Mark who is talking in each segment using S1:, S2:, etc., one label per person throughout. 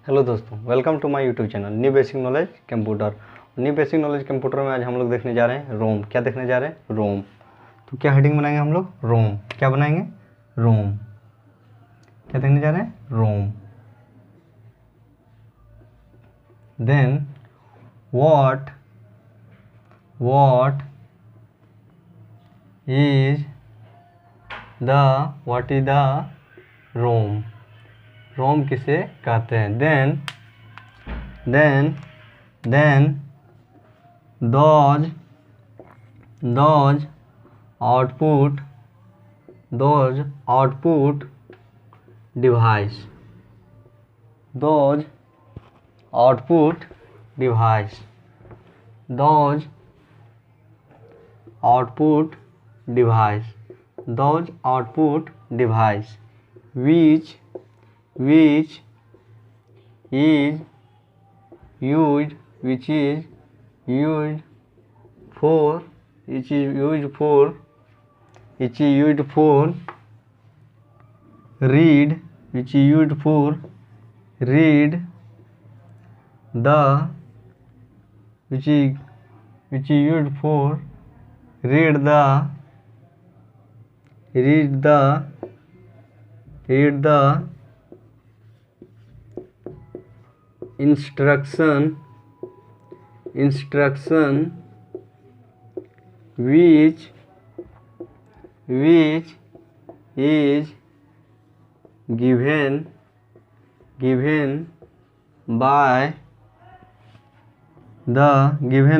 S1: Hello दोस्तों, welcome to my YouTube channel new basic knowledge computer. New basic knowledge computer में आज हम लोग देखने जा रहे हैं रोम। क्या देखने जा रहे हैं? रोम। तो क्या हेडिंग बनाएंगे हम लोग? रोम। क्या बनाएंगे? रोम। क्या देखने जा रहे हैं? ROM. Then what is the ROM. ROM किसे कहते हैं? Then those output device those output device which is used for read the instruction which is given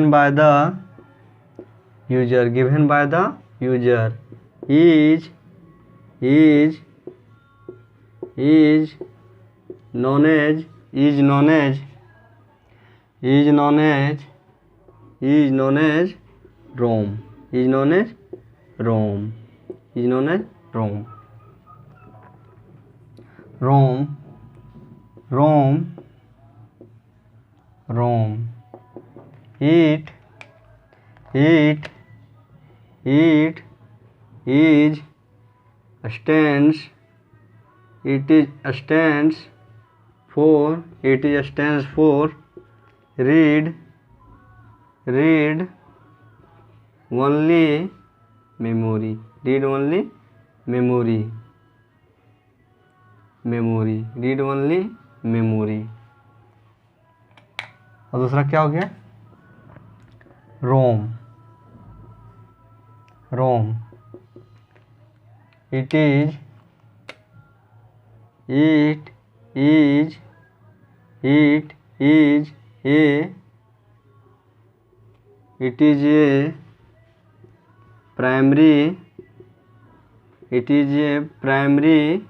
S1: by the user is known as ROM. It stands for read only memory. और दूसरा क्या हो गया? रोम। It is a primary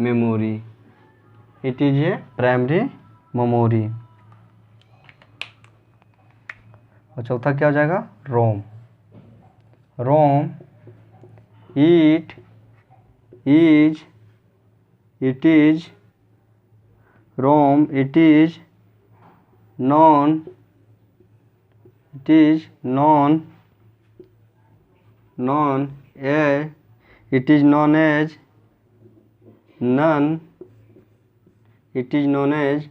S1: memory. और चौथा क्या हो जाएगा? रोम। It is known as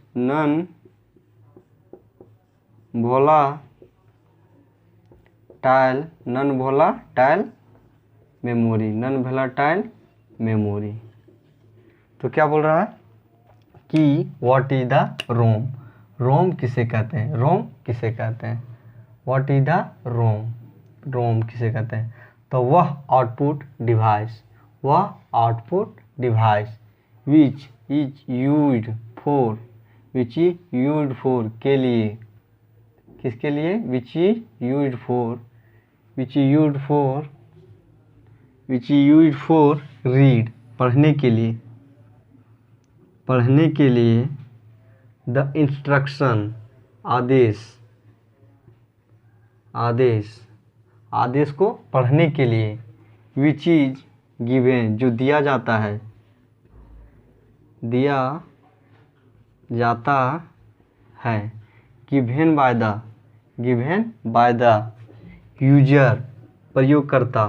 S1: non-volatile memory. तो क्या बोल रहा है कि व्हाट इज द रोम किसे कहते हैं? व्हाट इज द रोम किसे कहते हैं? तो वह output device which is used for के लिए। किसके लिए? Which is used for read पढ़ने के लिए द इंस्ट्रक्शन आदेश को पढ़ने के लिए विच इज गिवन जो दिया जाता है गिवन बाय द यूजर प्रयोगकर्ता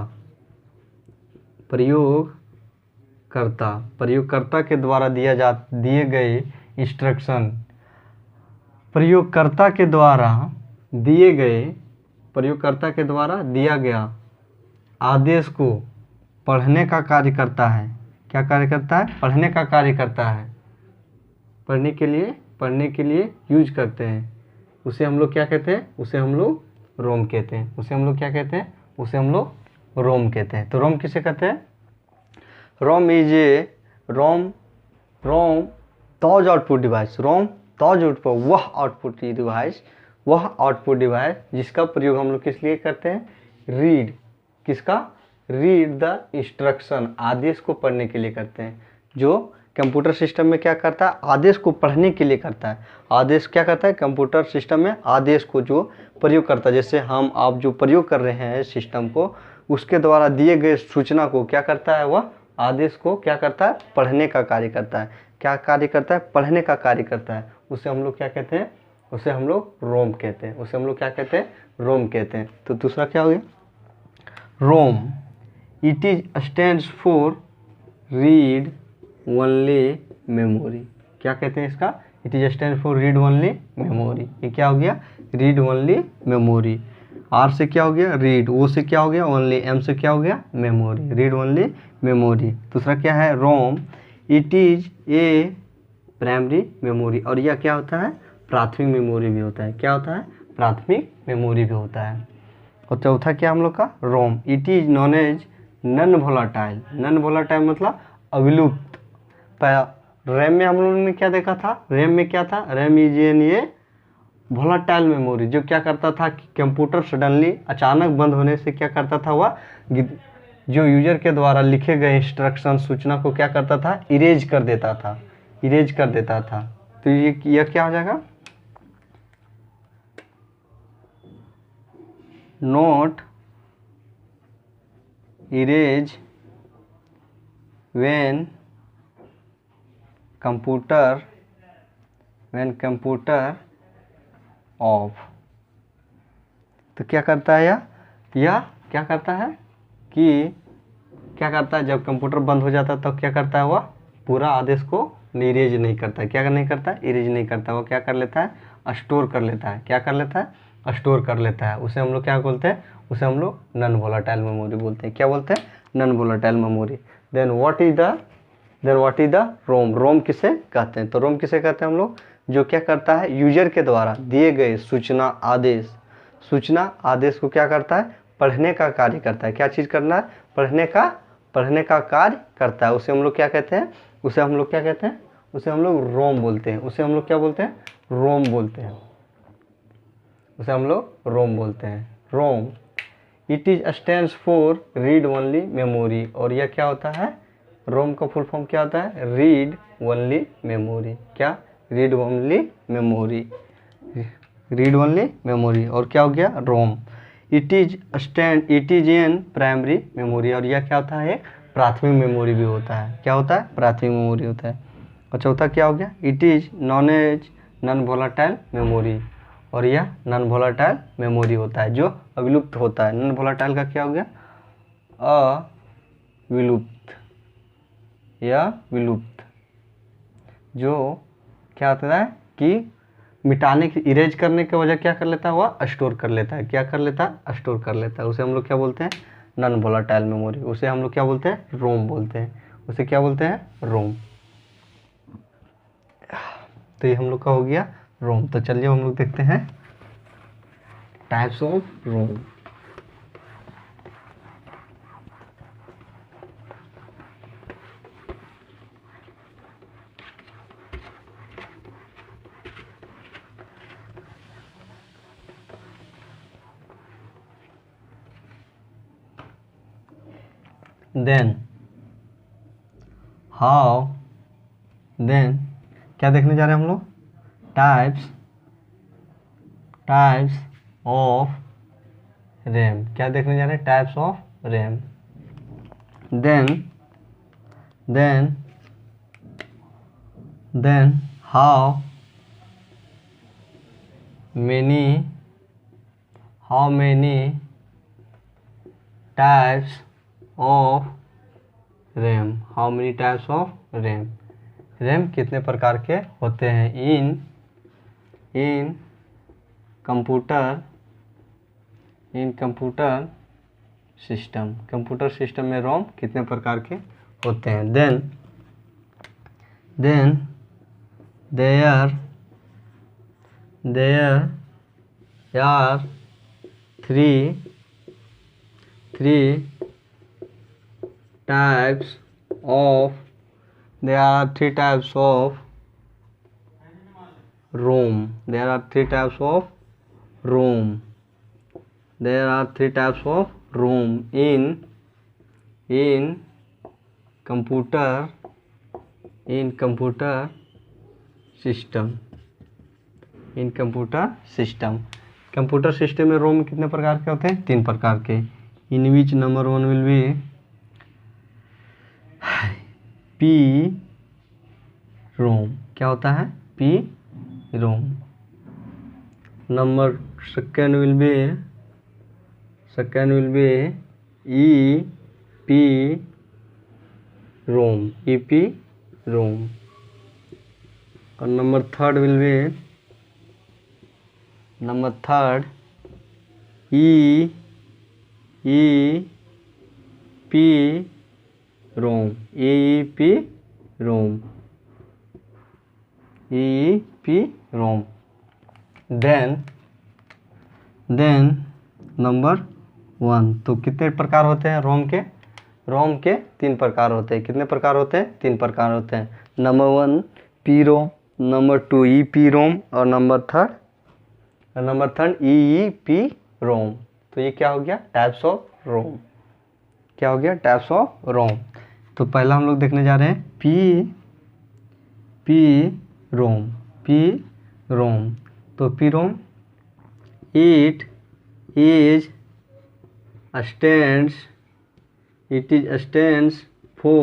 S1: प्रयोगकर्ता के द्वारा दिए गए इंस्ट्रक्शन, प्रयोगकर्ता के द्वारा दिया गया आदेश को पढ़ने का कार्य करता है। क्या कार्य करता है? पढ़ने का कार्य करता है। पढ़ने के लिए यूज करते हैं, उसे हम लोग क्या कहते हैं? उसे हम लोग रोम कहते हैं। उसे हम लोग क्या कहते हैं? उसे हम लोग रोम कहते हैं। तो रोम किसे कहते हैं? रोम इज ए रोम तोज आउटपुट डिवाइस। रोम तोज आउटपुट, वह आउटपुट डिवाइस जिसका प्रयोग हम लोग किस लिए करते हैं? रीड, किसका? रीड द इंस्ट्रक्शन, आदेश को पढ़ने के लिए करते हैं। जो कंप्यूटर सिस्टम में क्या करता है? आदेश को पढ़ने के लिए करता है। आदेश क्या करता है? कंप्यूटर सिस्टम में आदेश को जो प्रयोग करता है, जैसे हम आप जो प्रयोग कर रहे हैं सिस्टम को, उसके द्वारा दिए गए सूचना को क्या करता है? वह आदेश को क्या करता है? पढ़ने का कार्य करता है। क्या कार्य करता है? पढ़ने का कार्य करता है। उसे हम लोग क्या कहते हैं? उसे हम लोग रोम कहते हैं। उसे हम लोग क्या कहते हैं? रोम कहते हैं। तो दूसरा क्या हो गया? ROM, it is stands for read only memory. क्या कहते हैं इसका? It is stand for read only memory. ये क्या हो गया? Read only memory. आर से क्या हो गया? रीड। ओ से क्या हो गया? ओनली। एम से क्या हो गया? मेमोरी। Read only memory. दूसरा क्या है? ROM, it is a primary memory. और यह क्या होता है? प्राथमिक मेमोरी भी होता है। क्या होता है? प्राथमिक मेमोरी भी होता है। और चौथा क्या हम लोग का? ROM, it is non as non volatile. Non volatile मतलब अविलुप्त। रैम में हम लोगों ने क्या देखा था? रैम में क्या था? RAM is an a volatile memory, जो क्या करता था कि कंप्यूटर सडनली अचानक बंद होने से क्या करता था? वह जो यूजर के द्वारा लिखे गए इंस्ट्रक्शन सूचना को क्या करता था? इरेज कर देता था। तो यह क्या हो जाएगा? Note erase when computer of. तो क्या करता है यह क्या करता है कि क्या करता है? जब कंप्यूटर बंद हो जाता है तब क्या करता है? वह पूरा आदेश को इरेज नहीं करता है। क्या नहीं करता है? इरेज नहीं करता। वो क्या कर लेता है? स्टोर कर लेता है। क्या कर लेता है? स्टोर कर लेता है। उसे हम लोग क्या बोलते हैं? उसे हम लोग नॉन वोलेटाइल मेमोरी बोलते हैं। क्या बोलते हैं? Non volatile memory. Then what is the ROM. ROM किसे कहते हैं? तो रोम किसे कहते हैं हम लोग? जो क्या करता है? यूजर के द्वारा दिए गए सूचना आदेश को क्या करता है? पढ़ने का कार्य करता है। क्या चीज़ करना है? पढ़ने का कार्य करता है। उसे हम लोग क्या कहते हैं? उसे हम लोग रोम बोलते हैं। उसे हम लोग क्या बोलते हैं? रोम बोलते हैं। उसे हम लोग रोम बोलते हैं। ROM, it is stands for read only memory. और यह क्या होता है? रोम का फुल फॉर्म क्या होता है? Read only memory. क्या? Read only memory. और क्या हो गया? ROM, it is an primary memory. और यह क्या होता है? प्राथमिक मेमोरी भी होता है। क्या होता है? प्राथमिक मेमोरी होता है। और चौथा क्या हो गया? It is non volatile memory. और यह नॉन वोलाटाइल मेमोरी होता है, जो अविलुप्त होता है। नॉन वोलाटाइल का क्या हो गया? अविलुप्त या विलुप्त, जो क्या होता है कि मिटाने की, इरेज करने के वजह क्या कर लेता है? वह स्टोर कर लेता है। क्या कर लेता है? स्टोर कर लेता है। उसे हम लोग क्या बोलते हैं? Non volatile memory. उसे हम लोग क्या बोलते हैं? रोम बोलते हैं। उसे क्या बोलते हैं? रोम। तो ये हम लोग का हो गया रोम। तो चलिए हम लोग देखते हैं टाइप्स ऑफ रोम। देन क्या देखने जा रहे हैं हम लोग? Types of RAM. क्या देखने जा रहे हैं? Types of RAM. Then how many types of RAM, how many types of RAM, RAM कितने प्रकार के होते हैं in computer system, computer system में रोम कितने प्रकार के होते हैं। Then there are three types of there are three types of ROM, there are three types of ROM, there are three types of ROM in computer system, in computer system में ROM कितने प्रकार के होते हैं, 3 प्रकार के। In which number 1 will be P ROM, क्या होता है, P ROM. Number second will be E P ROM, E P ROM. और number third will be E P ROM, E P ROM. Then number 1, तो कितने प्रकार होते हैं रोम के 3 प्रकार होते हैं। कितने प्रकार होते हैं, 3 प्रकार होते हैं। Number 1 P ROM, number 2 E P ROM और number third E P ROM. तो ये क्या हो गया, टाइप्स ऑफ रोम, क्या हो गया, टाइप्स ऑफ रोम। तो पहला हम लोग देखने जा रहे हैं पी रोम। तो P ROM it stands for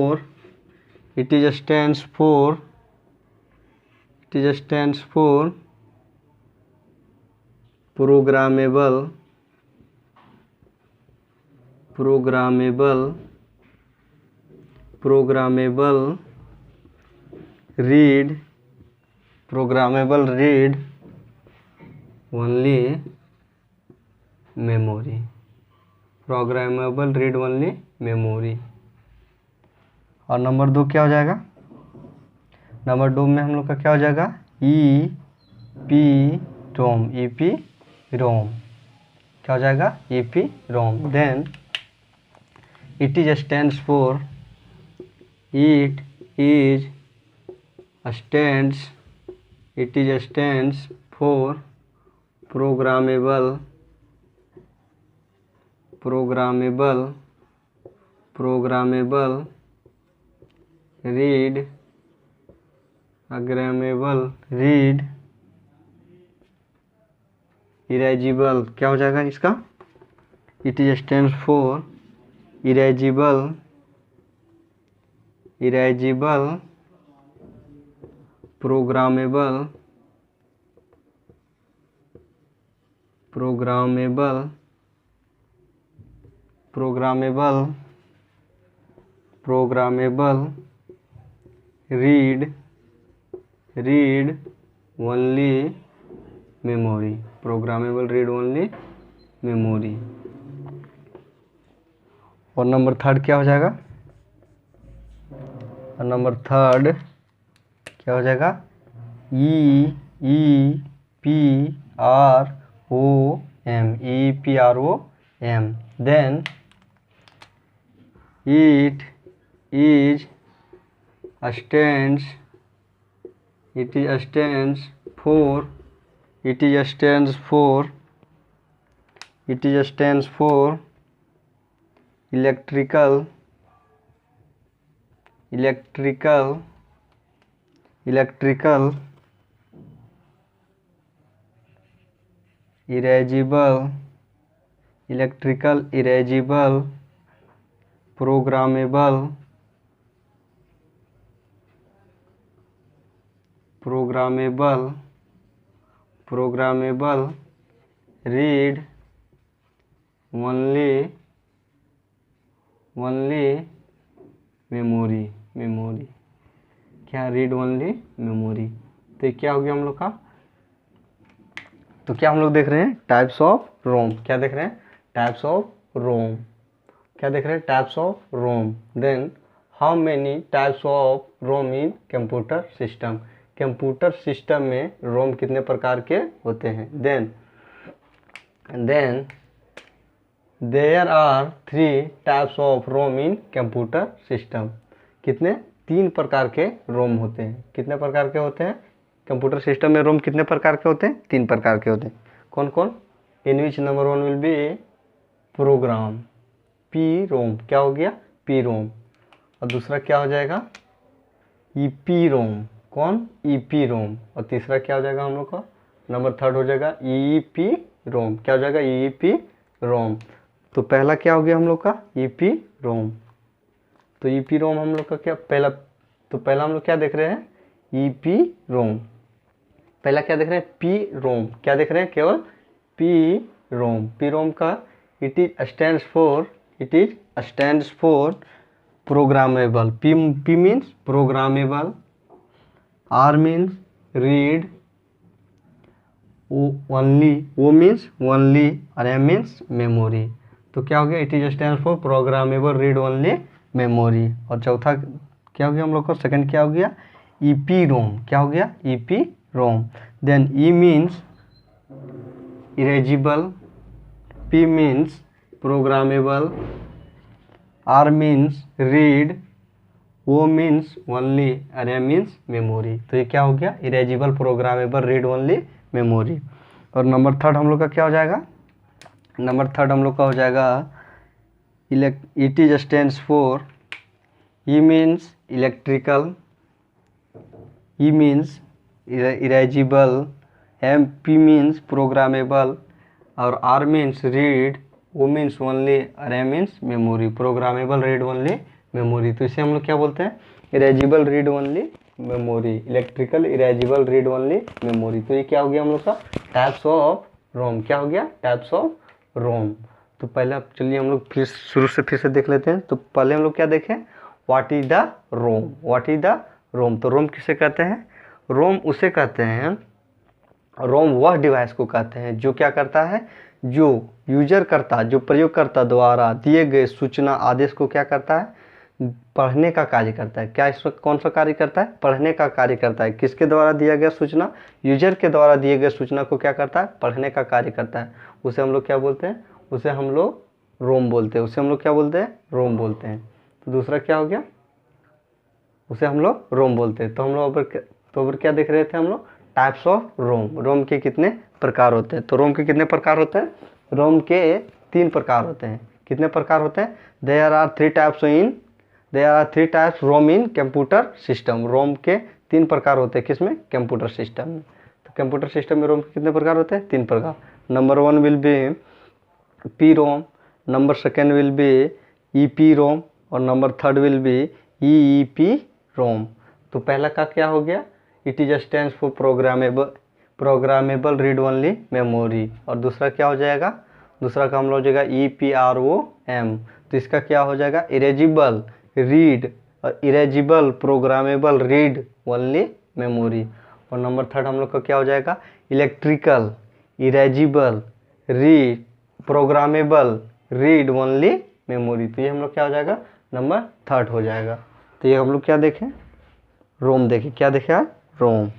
S1: programmable read only memory, programmable read only memory। और नंबर 2 क्या हो जाएगा, नंबर 2 में हम लोग का क्या हो जाएगा, ई पी रोम, क्या हो जाएगा, E P ROM. Then it stands for programmable read erasable, क्या हो जाएगा इसका, it stands for erasable programmable read only memory, programmable read only memory। और नंबर थर्ड क्या हो जाएगा, और नंबर थर्ड क्या हो जाएगा, E P R O M, then it stands for electrical erasable programmable read only memory, memory क्या, read only memory. तो ये क्या हो गया हम लोग का। तो क्या हम लोग देख रहे हैं, टाइप्स ऑफ रोम। क्या देख रहे हैं, टाइप्स ऑफ रोम। क्या देख रहे हैं, types of ROM. Then how many types of ROM in computer system. Computer system में रोम कितने प्रकार के होते हैं। Then there are 3 types of ROM in computer system. कितने, 3 प्रकार के रोम होते हैं। कितने प्रकार के होते हैं, कंप्यूटर सिस्टम में रोम कितने प्रकार के होते हैं, 3 प्रकार के होते हैं। कौन कौन, in which number 1 will be program, P ROM. क्या हो गया, पी रोम। और दूसरा क्या हो जाएगा, ईपी रोम। कौन, ईपी रोम। और तीसरा क्या हो जाएगा हम लोग का, नंबर 3 हो जाएगा ईपी रोम। क्या हो जाएगा, ईपी रोम। तो पहला क्या हो गया हम लोग का, ईपी रोम। तो ईपी रोम हम लोग का क्या, पहला हम लोग क्या देख रहे हैं, ईपी रोम। पहला क्या देख रहे हैं, पी रोम। क्या देख रहे हैं, केवल पी रोम। पी रोम का it stands for programmable. P means programmable, R means read only, O means only, और एम मीन्स मेमोरी। तो क्या हो गया, it is stand for programmable read only memory. और चौथा क्या हो गया हम लोग का, सेकंड क्या हो गया, ईपी रोम। क्या हो गया, E P ROM. Then E means erasable, P means programmable, R means read, O means only, और एम मीन्स मेमोरी। तो ये क्या हो गया, erasable, programmable, read only, memory. और नंबर 3 हम लोग का क्या हो जाएगा, नंबर 3 हम लोग का हो जाएगा it is stands for, E means electrical, E means erasable, M P means programmable, और R means read, O means only, और M means memory. Programmable, read only, memory. तो इसे हम लोग क्या बोलते हैं, erasable, read only, memory. Electrical, erasable, read only, memory. तो ये क्या हो गया हम लोग का, टाइप्स ऑफ रोम। क्या हो गया, टाइप्स ऑफ रोम। तो पहले चलिए हम लोग फिर शुरू से फिर से देख लेते हैं। तो पहले हम लोग क्या देखें, what is the ROM. What is the ROM. तो रोम किसे कहते हैं, रोम उसे कहते हैं, रोम वह डिवाइस को कहते हैं जो क्या करता है, जो यूजर करता, जो प्रयोगकर्ता द्वारा दिए गए सूचना आदेश को क्या करता है, पढ़ने का कार्य करता है। क्या इसमें कौन सा कार्य करता है, पढ़ने का कार्य करता है। किसके द्वारा दिया गया सूचना, यूजर के द्वारा दिए गए सूचना को क्या करता है, पढ़ने का कार्य करता है। उसे हम लोग क्या बोलते हैं, उसे हम लोग रोम बोलते हैं। उसे हम लोग क्या बोलते हैं, रोम बोलते हैं। तो दूसरा क्या हो गया, उसे हम लोग रोम बोलते हैं। तो हम लोग ऊपर क्या देख रहे थे हम लोग, टाइप्स ऑफ रोम। रोम के कितने प्रकार होते हैं। तो रोम के कितने प्रकार होते हैं, रोम के 3 प्रकार होते हैं। कितने प्रकार होते हैं, there are 3 types ROM in computer system. ROM के 3 प्रकार होते हैं, किसमें, कंप्यूटर सिस्टम में। तो कंप्यूटर सिस्टम में रोम के कितने प्रकार होते हैं, 3 प्रकार। Number 1 will be P ROM, number 2 will be E P ROM, और number 3 will be E P ROM. तो पहला का क्या हो गया, it is stands for programmable read only memory. और दूसरा क्या हो जाएगा, दूसरा का हम लोग हो जाएगा EPROM। तो इसका क्या हो जाएगा, इरेजिबल रीड, और erasable programmable read only memory. और नंबर 3 हम लोग का क्या हो जाएगा, electrical erasable read programmable read only memory. तो ये हम लोग क्या हो जाएगा, नंबर 3 हो जाएगा। तो ये हम लोग क्या देखें, रोम देखें। क्या देखें, रोम।